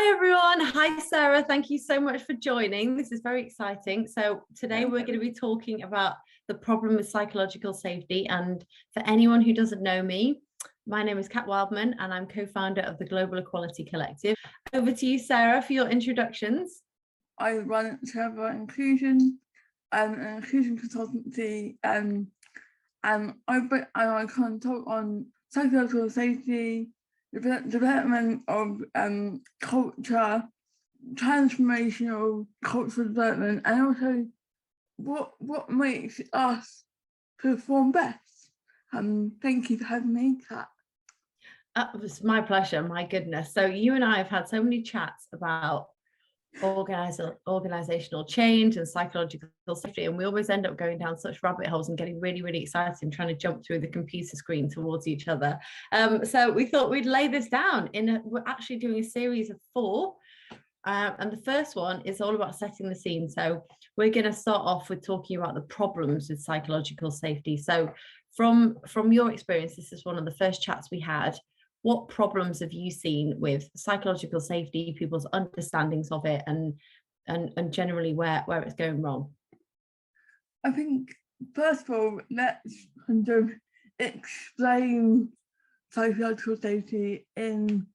Hi everyone. Hi Sarah. Thank you so much for joining. This is very exciting. So today we're going to be talking about the problem with psychological safety. And for anyone who doesn't know me, my name is Cat Wildman and I'm co-founder of the Global Equality Collective. Over to you, Sarah, for your introductions. I run Trevor Inclusion, an inclusion consultancy, and I consult on psychological safety, development of culture, transformational cultural development, and also what makes us perform best. Thank you for having me, Kat. It was my pleasure. My goodness. So you and I have had so many chats about organizational change and psychological safety, and we always end up going down such rabbit holes and getting really excited and trying to jump through the computer screen towards each other. So we thought we'd lay this down we're actually doing a series of 4, and the first one is all about setting the scene. So we're going to start off with talking about the problems with psychological safety. So from your experience, this is one of the first chats we had. What problems have you seen with psychological safety, people's understandings of it, and generally where it's going wrong? I think, first of all, let's kind of explain psychological safety in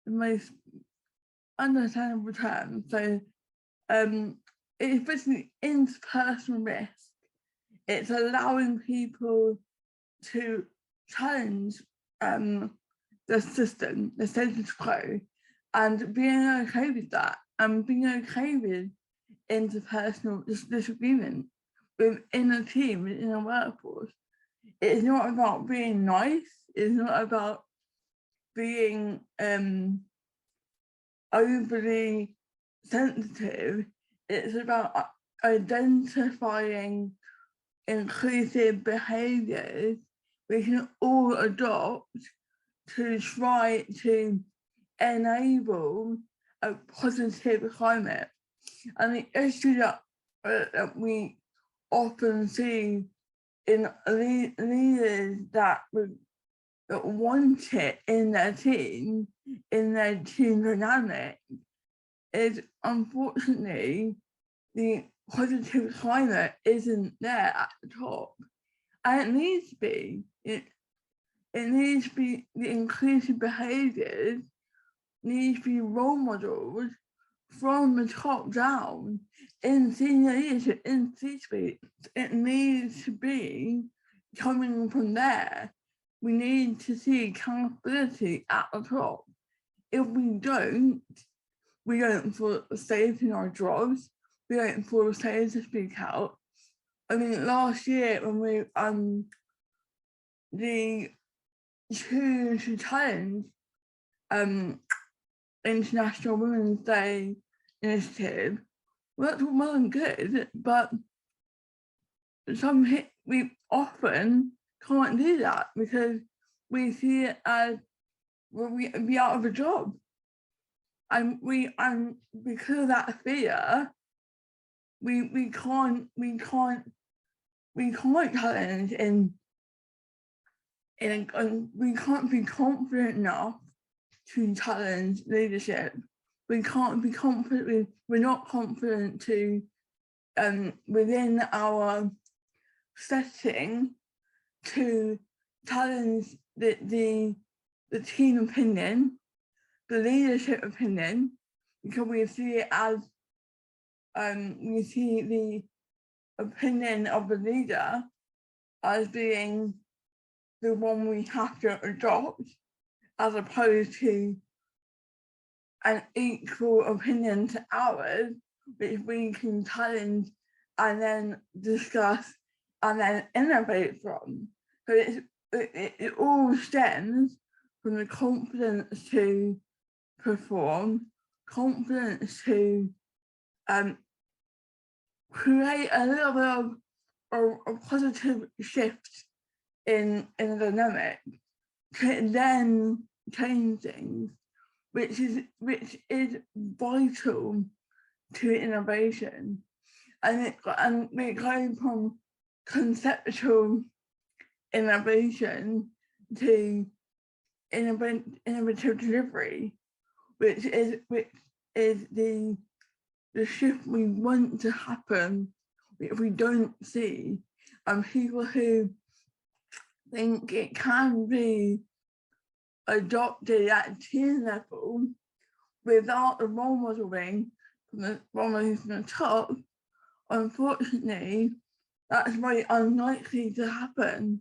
the most understandable terms. So it's basically interpersonal risk. It's allowing people to challenge the system, the status quo, and being okay with that, and being okay with interpersonal disagreement within a team, within a workforce. It's not about being nice, it's not about being overly sensitive. It's about identifying inclusive behaviours we can all adopt to try to enable a positive climate. And the issue that we often see in leaders that want it in their team dynamic, is unfortunately the positive climate isn't there at the top. And it needs to be. It needs to be, the inclusive behaviours need to be role models from the top down in senior leadership, in C-suite. It needs to be coming from there. We need to see accountability at the top. If we don't feel safe in our jobs, we don't feel safe to speak out. I mean, last year when we the to challenge International Women's Day initiative, well, that wasn't good, but we often can't do that because we see it as, well, we be out of a job, and because of that fear, we can't challenge and we can't be confident enough to challenge leadership. We can't be confident. We're not confident to within our setting to challenge the team opinion, the leadership opinion, because we see it as we see the opinion of the leader as being the one we have to adopt, as opposed to an equal opinion to ours, which we can challenge and then discuss and then innovate from. So it all stems from the confidence to perform, confidence to create a little bit of a positive shift in the dynamic, to then change things, which is vital to innovation. And we're going from conceptual innovation to innovative delivery, which is the shift we want to happen if we don't see people who think it can be adopted at teen level without the role modeling from the top. Unfortunately, that's very unlikely to happen.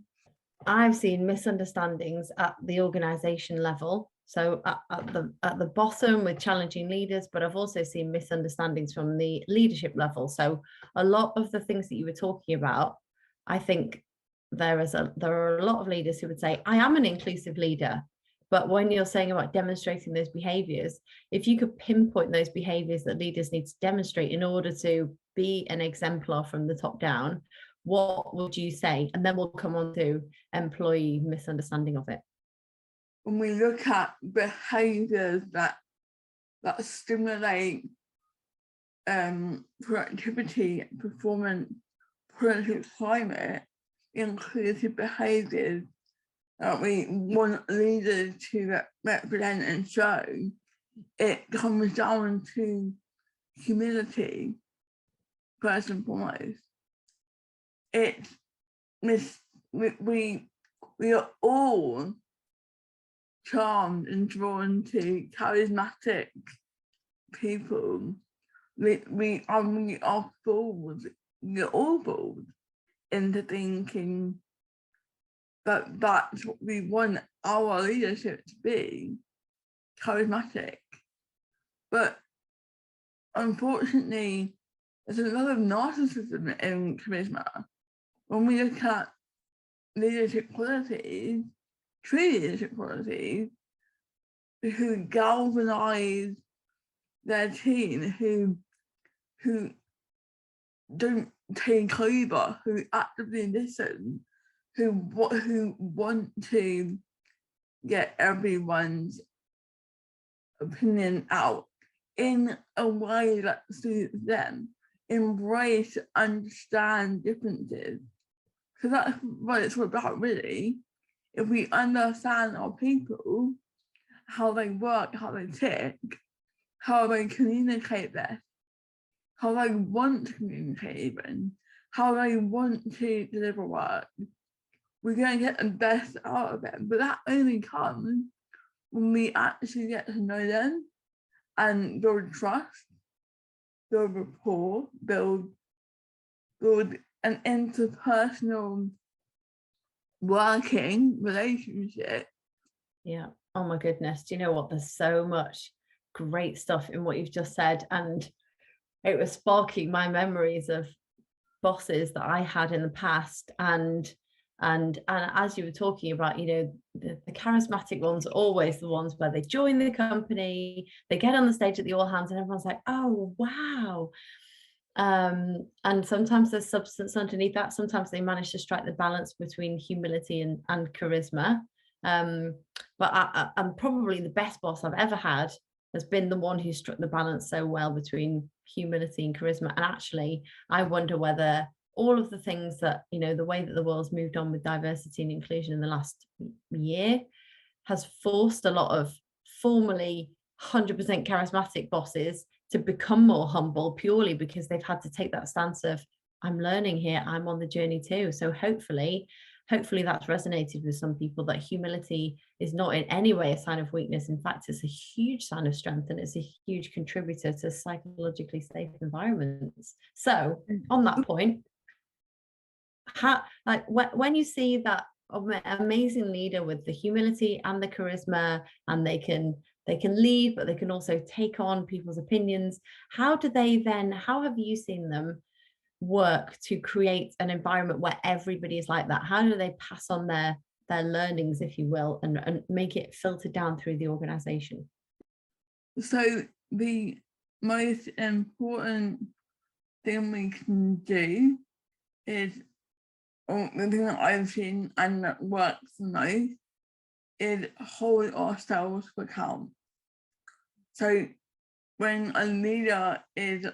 I've seen misunderstandings at the organization level, so at the bottom with challenging leaders, but I've also seen misunderstandings from the leadership level. So a lot of the things that you were talking about, I think there are a lot of leaders who would say, I am an inclusive leader. But when you're saying about demonstrating those behaviors, if you could pinpoint those behaviors that leaders need to demonstrate in order to be an exemplar from the top down, what would you say? And then we'll come on to employee misunderstanding of it. When we look at behaviors that stimulate productivity, performance, positive climate, inclusive behaviors that we want leaders to represent and show, it comes down to humility, first and foremost. We are all charmed and drawn to charismatic people. We are fooled, we're all fooled into thinking that that's what we want our leadership to be, charismatic. But unfortunately, there's a lot of narcissism in charisma. When we look at leadership qualities, true leadership qualities, who galvanize their team, who don't take over, who actively listen, who want to get everyone's opinion out in a way that suits them, embrace, understand differences. So that's what it's all about, really. If we understand our people, how they work, how they tick, how they communicate best, how they want to communicate even, how they want to deliver work, we're going to get the best out of them. But that only comes when we actually get to know them and build trust, build rapport, build an interpersonal working relationship. Yeah. Oh my goodness. Do you know what? There's so much great stuff in what you've just said. And it was sparking my memories of bosses that I had in the past. And as you were talking about, you know, the charismatic ones are always the ones where they join the company, they get on the stage at the all hands and everyone's like, oh, wow. And sometimes there's substance underneath that. Sometimes they manage to strike the balance between humility and charisma. But I'm probably the best boss I've ever had has been the one who struck the balance so well between humility and charisma. And actually, I wonder whether all of the things that, you know, the way that the world's moved on with diversity and inclusion in the last year has forced a lot of formerly 100% charismatic bosses to become more humble purely because they've had to take that stance of, I'm learning here, I'm on the journey too. So hopefully that's resonated with some people, that humility is not in any way a sign of weakness. In fact, it's a huge sign of strength, and it's a huge contributor to psychologically safe environments. So on that point, how, like, when you see that amazing leader with the humility and the charisma, and they can lead, but they can also take on people's opinions, how have you seen them work to create an environment where everybody is like that? How do they pass on their learnings, if you will, and make it filter down through the organization? So the most important thing we can do is, or the thing that I've seen and that works the most, is hold ourselves to account. So when a leader is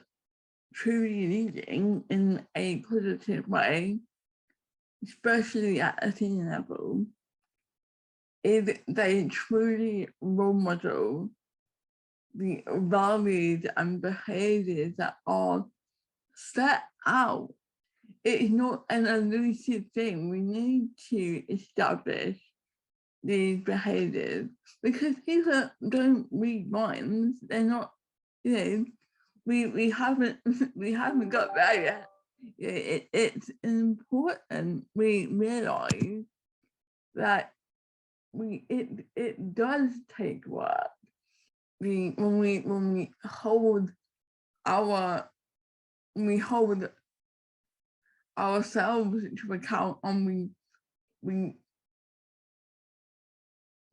truly leading in a positive way, especially at a senior level, if they truly role model the values and behaviours that are set out. It's not an elusive thing. We need to establish these behaviours because people don't read minds. They're not, we haven't got there yet. It's important we realise that it does take work. When we hold ourselves to account and we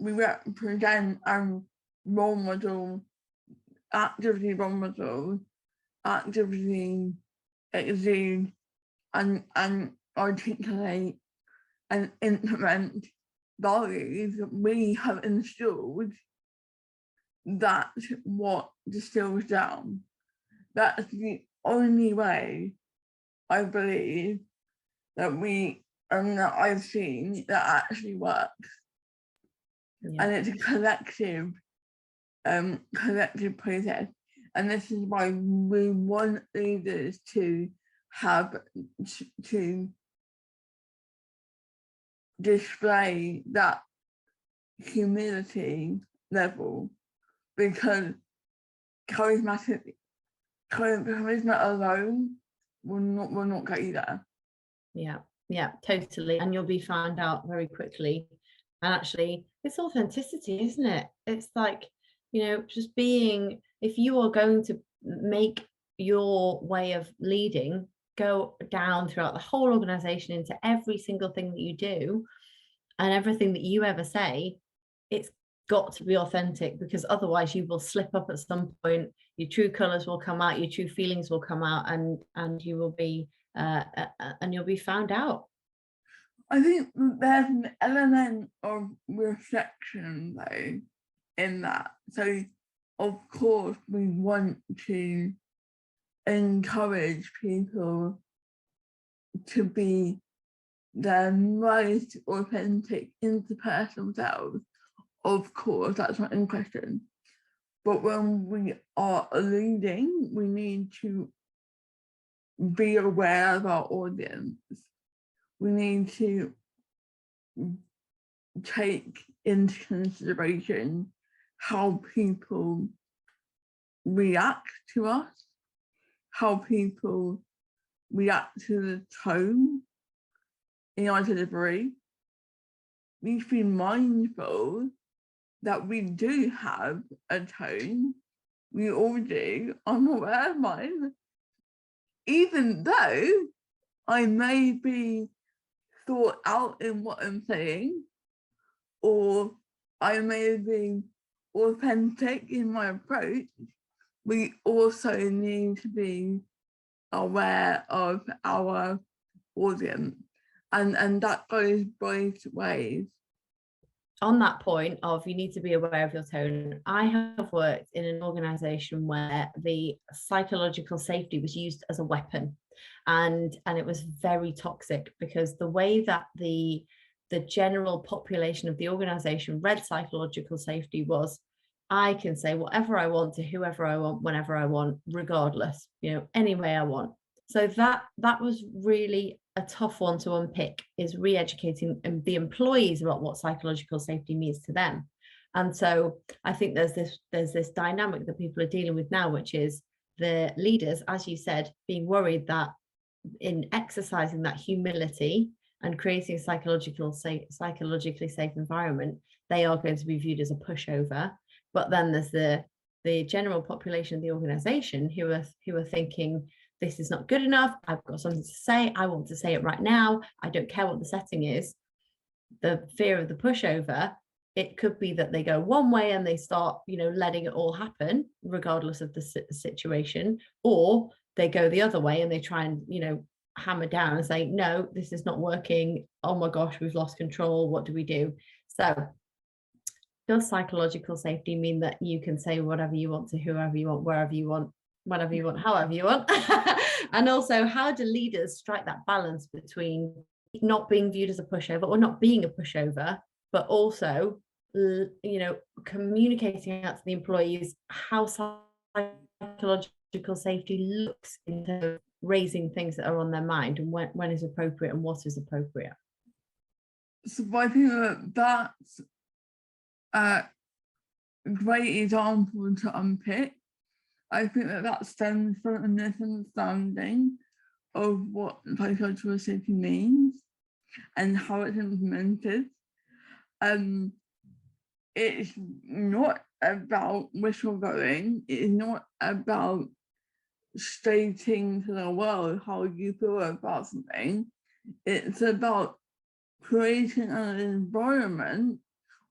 represent our role model, actively exude and articulate and implement values that we have instilled. That's what distills down. That's the only way, I believe, that I've seen that actually works. Yeah. And it's a collective process. And this is why we want leaders to have to display that humility level, because charisma alone will not get you there. Yeah, totally. And you'll be found out very quickly. And actually, it's authenticity, isn't it? It's like, just being, if you are going to make your way of leading go down throughout the whole organization into every single thing that you do and everything that you ever say, it's got to be authentic, because otherwise you will slip up at some point. Your true colors will come out, your true feelings will come out, and you will be and you'll be found out. I think there's an element of reflection though in that. So of course we want to encourage people to be their most authentic interpersonal selves. Of course, that's not in question. But when we are leading, we need to be aware of our audience. We need to take into consideration how people react to us, how people react to the tone in our delivery. We need to be mindful that we do have a tone. We all do. I'm aware of mine. Even though I may be thought out in what I'm saying, or I may be authentic in my approach, we also need to be aware of our audience. And that goes both ways. On that point of you need to be aware of your tone, I have worked in an organization where the psychological safety was used as a weapon, and it was very toxic, because the way that the general population of the organization read psychological safety was, I can say whatever I want to whoever I want, whenever I want, regardless, any way I want. So that was really a tough one to unpick, is re-educating the employees about what psychological safety means to them. And so I think there's this dynamic that people are dealing with now, which is the leaders, as you said, being worried that in exercising that humility and creating a psychologically safe environment, they are going to be viewed as a pushover. But then there's the general population of the organization who are thinking, this is not good enough. I've got something to say. I want to say it right now. I don't care what the setting is. The fear of the pushover, it could be that they go one way and they start, letting it all happen, regardless of the situation, or they go the other way and they try and, hammer down and say, no, this is not working. Oh my gosh, we've lost control. What do we do? So does psychological safety mean that you can say whatever you want to whoever you want, wherever you want, whenever you want, however you want? And also, how do leaders strike that balance between not being viewed as a pushover or not being a pushover, but also communicating out to the employees how psychological safety looks into raising things that are on their mind, and when is appropriate and what is appropriate. So I think that's a great example to unpick. I think that stems from a misunderstanding of what psychological safety means and how it's implemented. It's not about whistleblowing. It is not about stating to the world how you feel about something. It's about creating an environment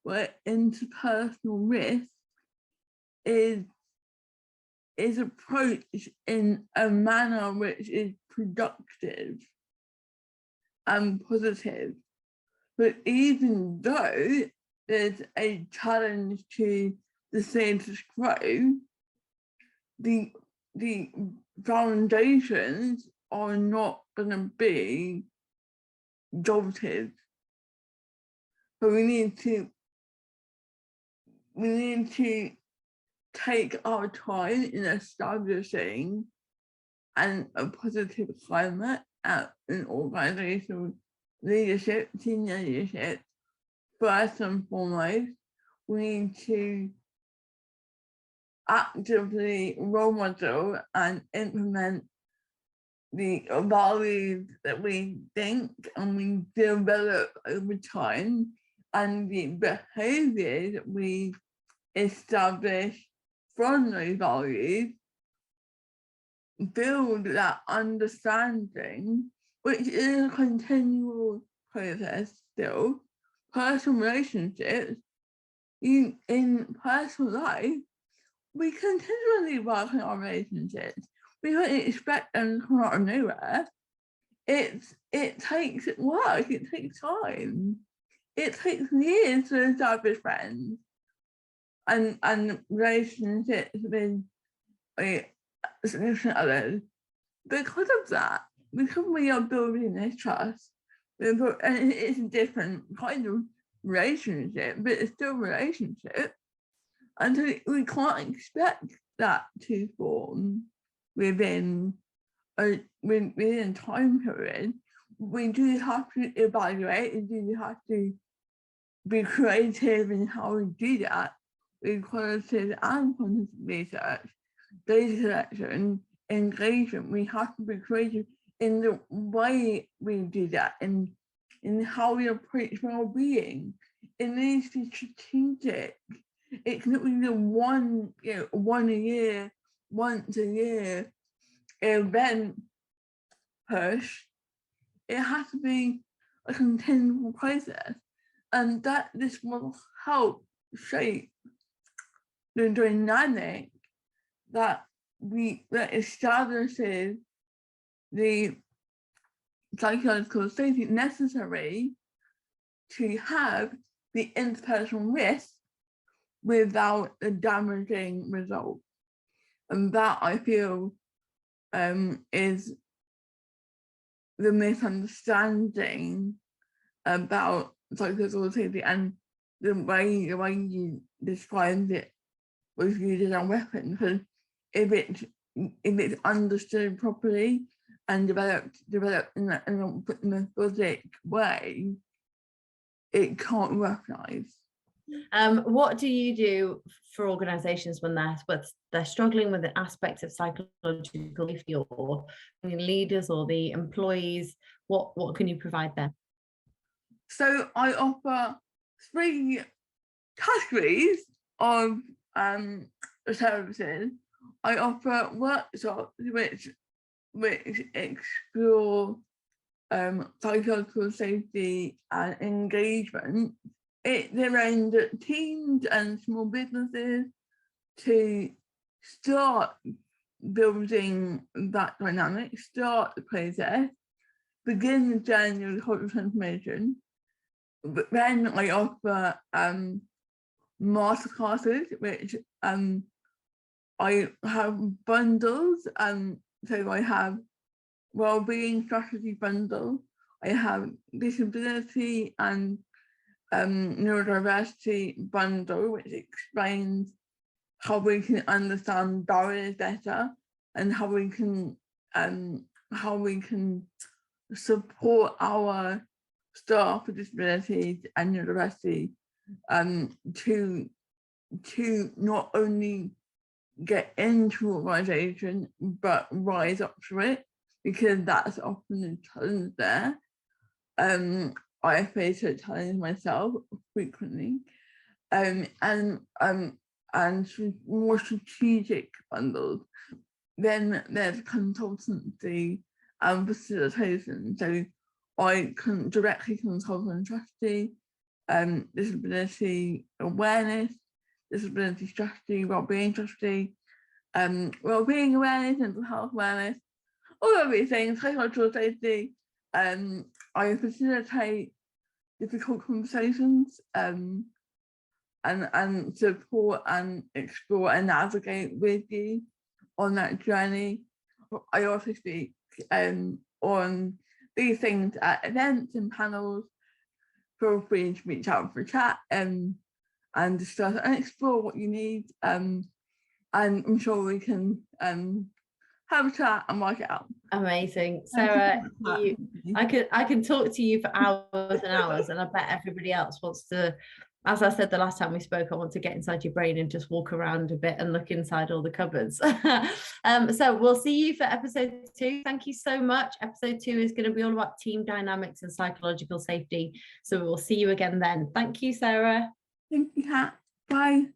where interpersonal risk is approached in a manner which is productive and positive. But even though there's a challenge to the status quo, the foundations are not going to be jolted. But we need to take our time in establishing a positive climate in organizational leadership, senior leadership. First and foremost, we need to actively role model and implement the values that we think and we develop over time, and the behaviors that we establish from those values build that understanding, which is a continual process still. Personal relationships, in personal life, we continually work on our relationships. We don't expect them to come out of nowhere. It takes work, it takes time. It takes years to establish friends and relationships with significant others. Because of that, because we are building this trust, and it's a different kind of relationship, but it's still a relationship. And so we can't expect that to form within a time period. We do have to evaluate, and do have to be creative in how we do that with qualitative and quantitative research, data collection, engagement. We have to be creative in the way we do that, in how we approach well-being. It needs to be strategic. It can't be the once a year event push. It has to be a continual process, and that this will help shape the dynamic that establishes the psychological safety necessary to have the interpersonal risk without a damaging result. And that, I feel, is the misunderstanding about psychological safety, and the way you described it was used as a weapon. Because if it's understood properly and developed in a methodic way, it can't be weaponized. What do you do for organisations when they're struggling with an aspect of psychological safety, or leaders or the employees? What can you provide there? So I offer 3 categories of services. I offer workshops which explore psychological safety and engagement. They're aimed at teams and small businesses to start building that dynamic, start the process, begin the journey of cultural transformation. But then I offer masterclasses, which I have bundles. So I have wellbeing strategy bundle, I have disability and neurodiversity bundle, which explains how we can understand barriers better and how we can support our staff with disabilities and neurodiversity to not only get into organisation but rise up to it, because that's often the challenge there. I face a challenge myself frequently, and more strategic bundles. Then there's consultancy and facilitation. So I can directly consult on strategy, disability awareness, disability strategy, wellbeing strategy, wellbeing awareness, mental health awareness, all of these things, psychological safety. I facilitate difficult conversations and support and explore and navigate with you on that journey. I also speak on these things at events and panels. Feel free to reach out for a chat and discuss and explore what you need. And I'm sure we can have a chat and work it out. Amazing. Sarah, I can talk to you for hours and hours, and I bet everybody else wants to, as I said the last time we spoke, I want to get inside your brain and just walk around a bit and look inside all the cupboards. So we'll see you for episode 2. Thank you so much. Episode 2 is going to be all about team dynamics and psychological safety. So we will see you again then. Thank you, Sarah. Thank you, Kat. Bye.